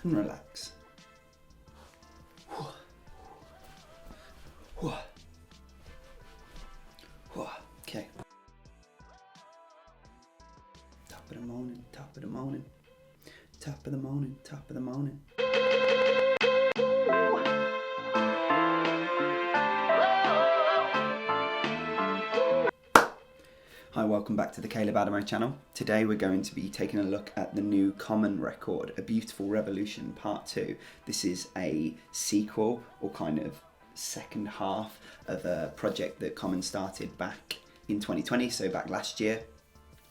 and relax. Okay. Top of the morning, top of the morning, top of the morning, top of the morning. Hi, welcome back to the Caleb Adamo channel. Today we're going to be taking a look at the new Common record, A Beautiful Revolution Part 2. This is a sequel, or kind of second half of a project that Common started back in 2020, so back last year,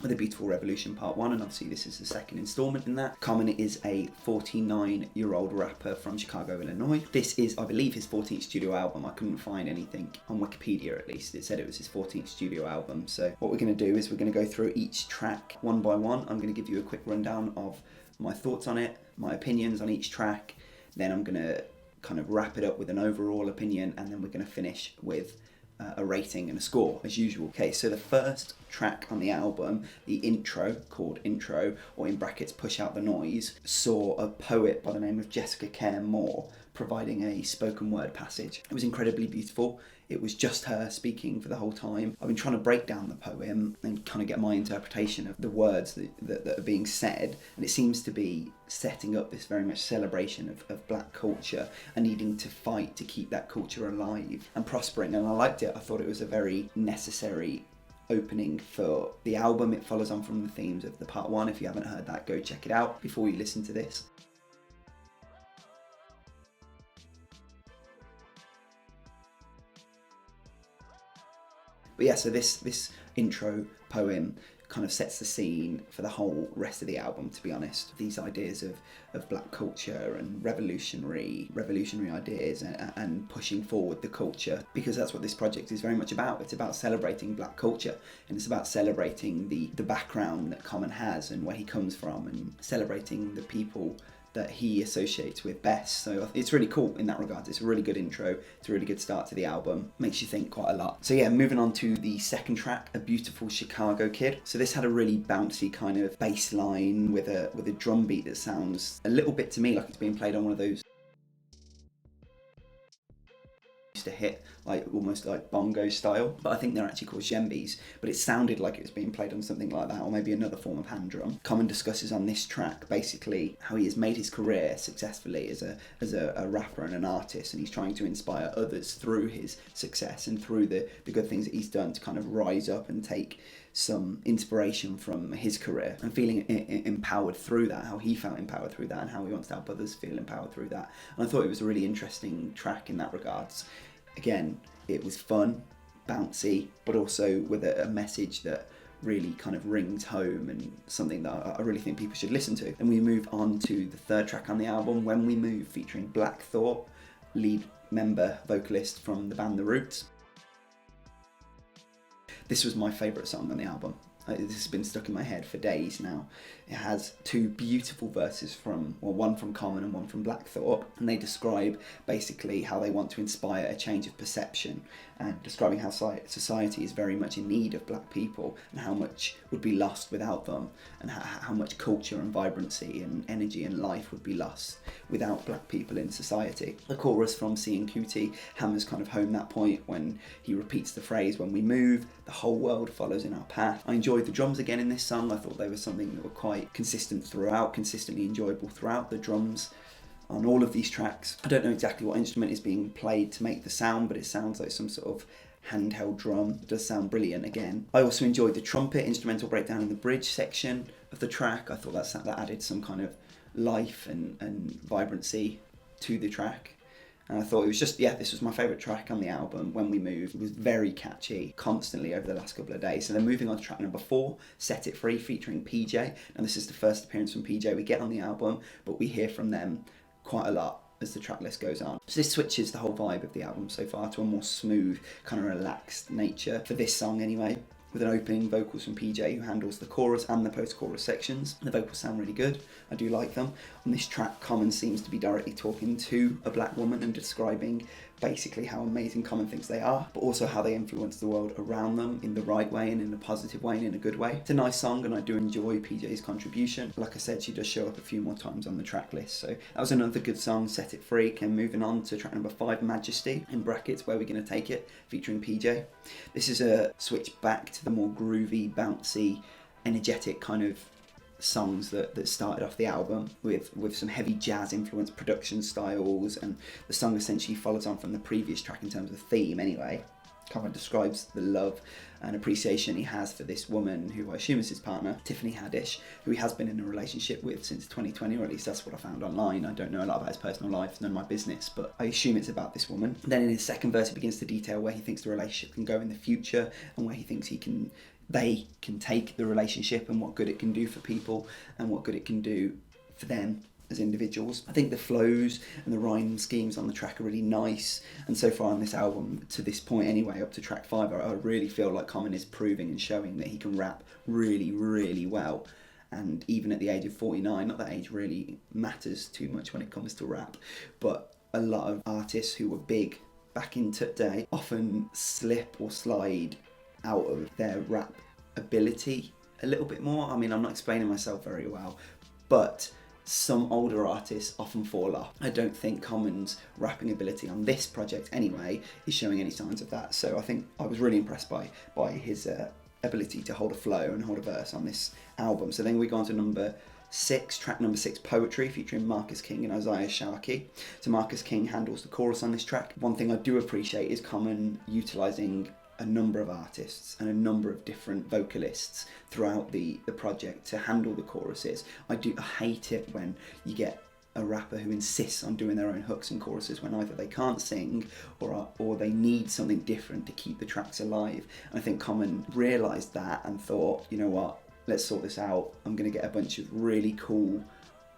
with A Beautiful Revolution Part 1, and obviously this is the second installment in that. Common is a 49-year-old rapper from Chicago, Illinois. This is, I believe, his 14th studio album. I couldn't find anything on Wikipedia, at least. It said it was his 14th studio album. So what we're going to do is we're going to go through each track one by one. I'm going to give you a quick rundown of my thoughts on it, my opinions on each track. Then I'm going to kind of wrap it up with an overall opinion, and then we're going to finish with a rating and a score, as usual. Okay, so the first track on the album, the intro, called Intro, or in brackets Push Out the Noise, saw a poet by the name of Jessica Care Moore providing a spoken word passage. It was incredibly beautiful. It was just her speaking for the whole time. I've been trying to break down the poem and kind of get my interpretation of the words that are being said, and it seems to be setting up this very much celebration of black culture and needing to fight to keep that culture alive and prospering, and I liked it. I thought it was a very necessary opening for the album. It follows on from the themes of the part 1. If you haven't heard that, go check it out before you listen to this. But yeah, so this intro poem kind of sets the scene for the whole rest of the album, to be honest. These ideas of black culture and revolutionary ideas and pushing forward the culture, because that's what this project is very much about. It's about celebrating black culture, and it's about celebrating the background that Common has and where he comes from, and celebrating the people that he associates with best. So it's really cool in that regard. It's a really good intro. It's a really good start to the album. Makes you think quite a lot. So yeah, moving on to the second track, A Beautiful Chicago Kid. So this had a really bouncy kind of bass line with a drum beat that sounds a little bit to me like it's being played on one of those to hit, like almost like bongo style, but I think they're actually called djembes, but it sounded like it was being played on something like that, or maybe another form of hand drum. Common discusses on this track basically how he has made his career successfully as a rapper and an artist, and he's trying to inspire others through his success and through the good things that he's done to kind of rise up and take some inspiration from his career, and feeling empowered through that, how he felt empowered through that, and how he wants to help others feel empowered through that. And I thought it was a really interesting track in that regards. Again, it was fun, bouncy, but also with a message that really kind of rings home, and something that I really think people should listen to. Then we move on to the third track on the album, When We Move, featuring Black Thought, lead member vocalist from the band The Roots. This was my favourite song on the album. This has been stuck in my head for days now. It has two beautiful verses one from Common and one from Black Thought, and they describe basically how they want to inspire a change of perception, and describing how society is very much in need of black people, and how much would be lost without them, and how much culture and vibrancy and energy and life would be lost without black people in society. The chorus from C and Kuti hammers kind of home that point when he repeats the phrase, when we move, the whole world follows in our path. I enjoyed the drums again in this song. I thought they were something that were quite consistent throughout, consistently enjoyable throughout. The drums on all of these tracks, I don't know exactly what instrument is being played to make the sound, but it sounds like some sort of handheld drum. It does sound brilliant again. I also enjoyed the trumpet instrumental breakdown in the bridge section of the track. I thought that added some kind of life and vibrancy to the track. And I thought it was just, this was my favourite track on the album, When We Move. It was very catchy, constantly over the last couple of days. So then moving on to track number 4, Set It Free, featuring PJ. And this is the first appearance from PJ we get on the album, but we hear from them quite a lot as the track list goes on. So this switches the whole vibe of the album so far to a more smooth, kind of relaxed nature, for this song anyway, with an opening vocals from PJ, who handles the chorus and the post-chorus sections. The vocals sound really good. I do like them. On this track, Common seems to be directly talking to a black woman and describing basically how amazing Common thinks they are, but also how they influence the world around them in the right way and in a positive way and in a good way. It's a nice song, and I do enjoy PJ's contribution. Like I said, she does show up a few more times on the track list, so that was another good song, Set It Free. And moving on to track number 5, Majesty, in brackets, Where We're Gonna Take It, featuring PJ. This is a switch back to the more groovy, bouncy, energetic kind of songs that started off the album with some heavy jazz influenced production styles, and the song essentially follows on from the previous track in terms of theme anyway. Kind of describes the love and appreciation he has for this woman who I assume is his partner, Tiffany Haddish, who he has been in a relationship with since 2020, or at least that's what I found online. I don't know a lot about his personal life, it's none of my business, but I assume it's about this woman. Then in his second verse he begins to detail where he thinks the relationship can go in the future, and where he thinks they can take the relationship, and what good it can do for people and what good it can do for them as individuals. I think the flows and the rhyme schemes on the track are really nice, and so far on this album, to this point anyway, up to track 5, I really feel like Common is proving and showing that he can rap really, really well. And even at the age of 49, not that age really matters too much when it comes to rap, but a lot of artists who were big back in today often slip or slide out of their rap ability a little bit more. I mean, I'm not explaining myself very well, but some older artists often fall off. I don't think Common's rapping ability on this project anyway is showing any signs of that, so I think I was really impressed by his ability to hold a flow and hold a verse on this album. So then we go on to number 6, track number 6, Poetry, featuring Marcus King and Isaiah Sharkey. So Marcus King handles the chorus on this track. One thing I do appreciate is Common utilising a number of artists and a number of different vocalists throughout the project to handle the choruses. I hate it when you get a rapper who insists on doing their own hooks and choruses when either they can't sing or they need something different to keep the tracks alive. And I think Common realised that and thought, you know what, let's sort this out. I'm going to get a bunch of really cool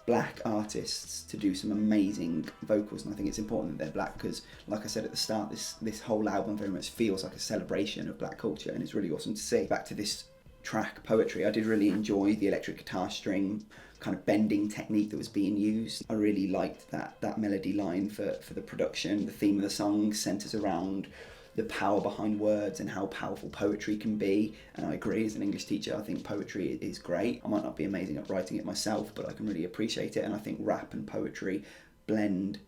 black artists to do some amazing vocals, and I think it's important that they're black because, like I said at the start, this whole album very much feels like a celebration of black culture, and it's really awesome to see. Back to this track, Poetry, I did really enjoy the electric guitar string kind of bending technique that was being used. I really liked that melody line for the production. The theme of the song centres around the power behind words and how powerful poetry can be, and I agree, as an English teacher I think poetry is great. I might not be amazing at writing it myself, but I can really appreciate it, and I think rap and poetry blend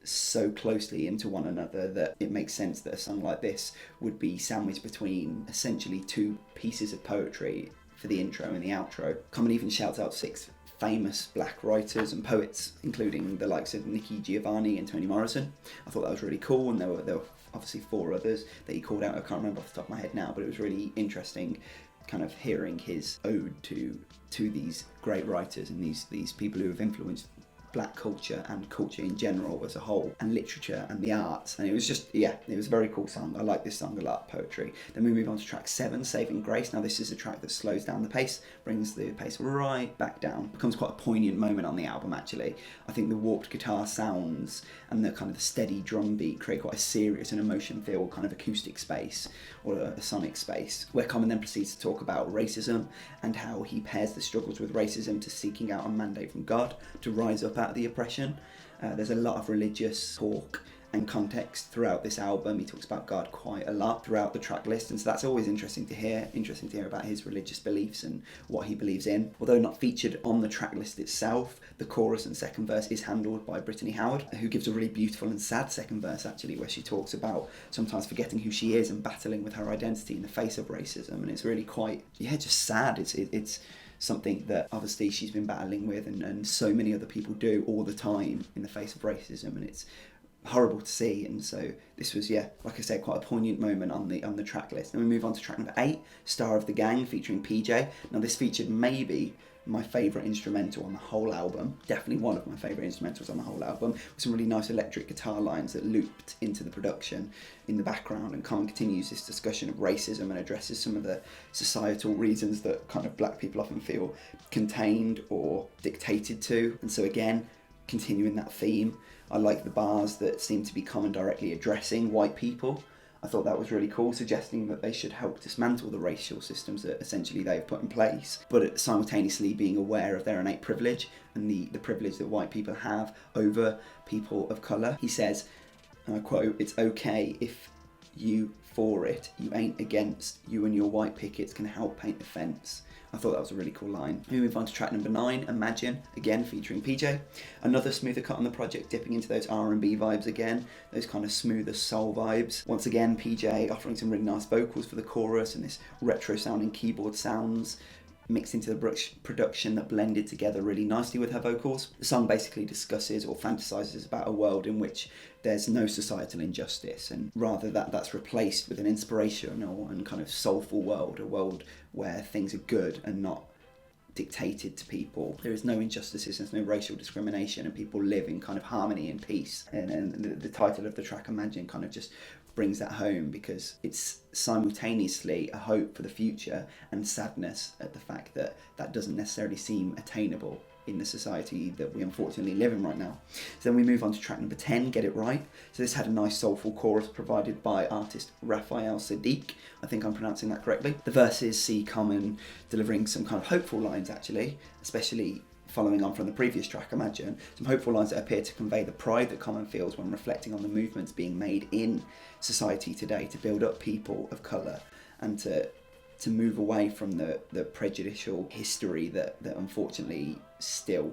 so closely into one another that it makes sense that a song like this would be sandwiched between essentially 2 pieces of poetry for the intro and the outro. Common even shouts out 6 famous black writers and poets, including the likes of Nikki Giovanni and Toni Morrison. I thought that was really cool, and there were obviously 4 others that he called out. I can't remember off the top of my head now, but it was really interesting kind of hearing his ode to these great writers and these people who have influenced black culture and culture in general as a whole, and literature and the arts. And it was just, yeah, it was a very cool song. I like this song a lot, Poetry. Then we move on to track 7, Saving Grace. Now this is a track that slows down the pace, brings the pace right back down. Becomes quite a poignant moment on the album actually. I think the warped guitar sounds and the kind of the steady drum beat create quite a serious and emotion-filled kind of acoustic space, or a sonic space, where Common then proceeds to talk about racism and how he pairs the struggles with racism to seeking out a mandate from God to rise up out of the oppression. There's a lot of religious talk and context throughout this album. He talks about God quite a lot throughout the track list, and so that's always interesting to hear about his religious beliefs and what he believes in. Although not featured on the track list itself, the chorus and second verse is handled by Brittany Howard, who gives a really beautiful and sad second verse actually, where she talks about sometimes forgetting who she is and battling with her identity in the face of racism, and it's really quite, just sad. It's something that obviously she's been battling with, and so many other people do all the time in the face of racism, and it's horrible to see. And so this was, like I said, quite a poignant moment on the track list. And we move on to track number 8, Star of the Gang, featuring PJ. Now this featured maybe my favourite instrumental on the whole album, definitely one of my favourite instrumentals on the whole album, with some really nice electric guitar lines that looped into the production in the background, and Common continues this discussion of racism and addresses some of the societal reasons that kind of black people often feel contained or dictated to. And so again, continuing that theme, I like the bars that seem to be Common directly addressing white people. I thought that was really cool, suggesting that they should help dismantle the racial systems that essentially they've put in place, but simultaneously being aware of their innate privilege and the privilege that white people have over people of colour. He says, and I quote, "It's okay if you for it, you ain't against, you and your white pickets can help paint the fence." I thought that was a really cool line. We move on to track number 9, Imagine, again featuring PJ. Another smoother cut on the project, dipping into those R&B vibes again, those kind of smoother soul vibes. Once again, PJ offering some really nice vocals for the chorus and this retro sounding keyboard sounds mixed into the production that blended together really nicely with her vocals. The song basically discusses or fantasizes about a world in which there's no societal injustice, and rather that's replaced with an inspirational and kind of soulful world, a world where things are good and not dictated to people. There is no injustices, there's no racial discrimination, and people live in kind of harmony and peace. And the title of the track, Imagine, kind of just brings that home, because it's simultaneously a hope for the future and sadness at the fact that that doesn't necessarily seem attainable in the society that we unfortunately live in right now. So then we move on to track number 10, Get It Right. So this had a nice soulful chorus provided by artist Raphael Sadiq. I think I'm pronouncing that correctly. The verses see Common delivering some kind of hopeful lines actually, especially following on from the previous track, Imagine. Some hopeful lines that appear to convey the pride that Common feels when reflecting on the movements being made in society today to build up people of colour and to move away from the prejudicial history that unfortunately still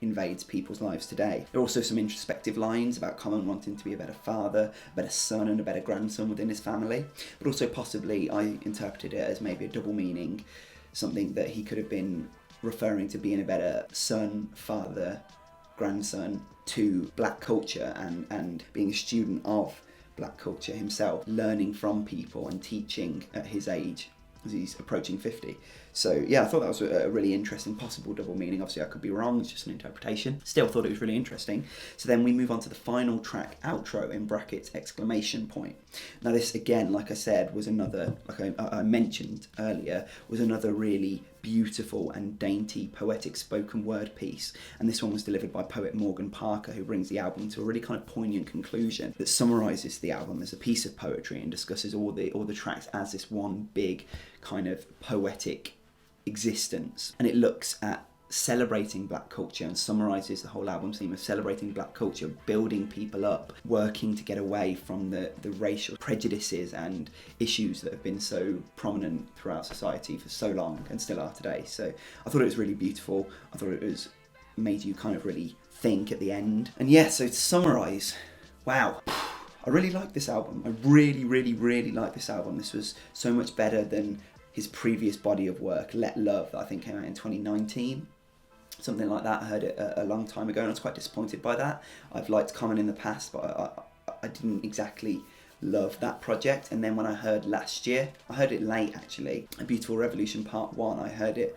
invades people's lives today. There are also some introspective lines about Common wanting to be a better father, a better son and a better grandson within his family, but also possibly I interpreted it as maybe a double meaning, something that he could have been referring to being a better son, father, grandson to black culture and being a student of black culture himself, learning from people and teaching at his age as he's approaching 50. So yeah, I thought that was a really interesting possible double meaning. Obviously I could be wrong, it's just an interpretation. Still thought it was really interesting. So then we move on to the final track, Outro, in brackets, exclamation point. Now this again, like I said, was another, like I mentioned earlier, was another really beautiful and dainty poetic spoken word piece. And this one was delivered by poet Morgan Parker, who brings the album to a really kind of poignant conclusion that summarises the album as a piece of poetry and discusses all the tracks as this one big kind of poetic existence. And it looks at celebrating black culture and summarises the whole album's theme of celebrating black culture, building people up, working to get away from the racial prejudices and issues that have been so prominent throughout society for so long and still are today. So I thought it was really beautiful. I thought it was made you kind of really think at the end. And yeah, so to summarise, wow, I really like this album. I really, really, really like this album. This was so much better than his previous body of work, Let Love, that I think came out in 2019. Something like that. I heard it a long time ago and I was quite disappointed by that. I've liked Common in the past, but I didn't exactly love that project. And then when I heard last year, I heard it late actually, A Beautiful Revolution Part 1, I heard it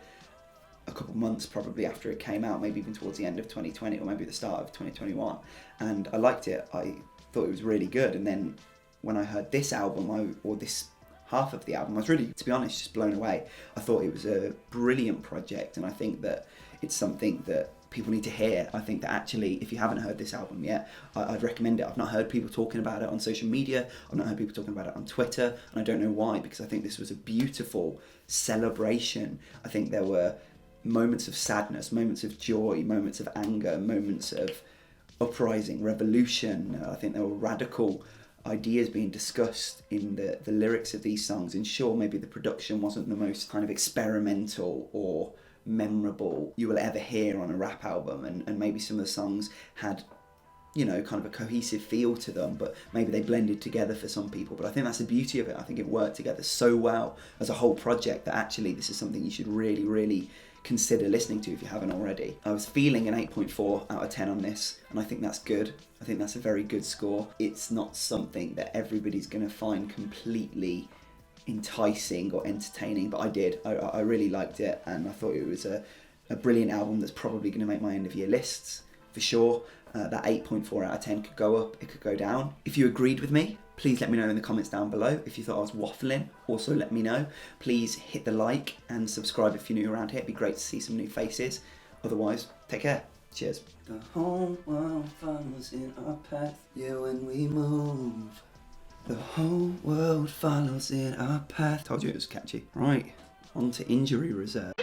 a couple months probably after it came out, maybe even towards the end of 2020 or maybe the start of 2021. And I liked it. I thought it was really good. And then when I heard this album, or this half of the album, I was really, to be honest, just blown away. I thought it was a brilliant project, and I think that it's something that people need to hear. I think that actually, if you haven't heard this album yet, I'd recommend it. I've not heard people talking about it on social media, I've not heard people talking about it on Twitter, and I don't know why, because I think this was a beautiful celebration. I think there were moments of sadness, moments of joy, moments of anger, moments of uprising, revolution. I think there were radical ideas being discussed in the lyrics of these songs. And sure, maybe the production wasn't the most kind of experimental or memorable you will ever hear on a rap album, and maybe some of the songs had, you know, kind of a cohesive feel to them, but maybe they blended together for some people. But I think that's the beauty of it. I think it worked together so well as a whole project that actually this is something you should really, really consider listening to if you haven't already. I was feeling an 8.4 out of 10 on this, and I think that's good. I think that's a very good score. It's not something that everybody's going to find completely enticing or entertaining, but I did. I really liked it, and I thought it was a brilliant album that's probably going to make my end of year lists for sure. That 8.4 out of 10 could go up, it could go down. If you agreed with me, please let me know in the comments down below. If you thought I was waffling, also let me know. Please hit the like and subscribe if you're new around here. It'd be great to see some new faces. Otherwise, take care. Cheers. The whole world follows in our path, yeah, when we move. The whole world follows in our path. Told you it was catchy. Right, on to injury reserve.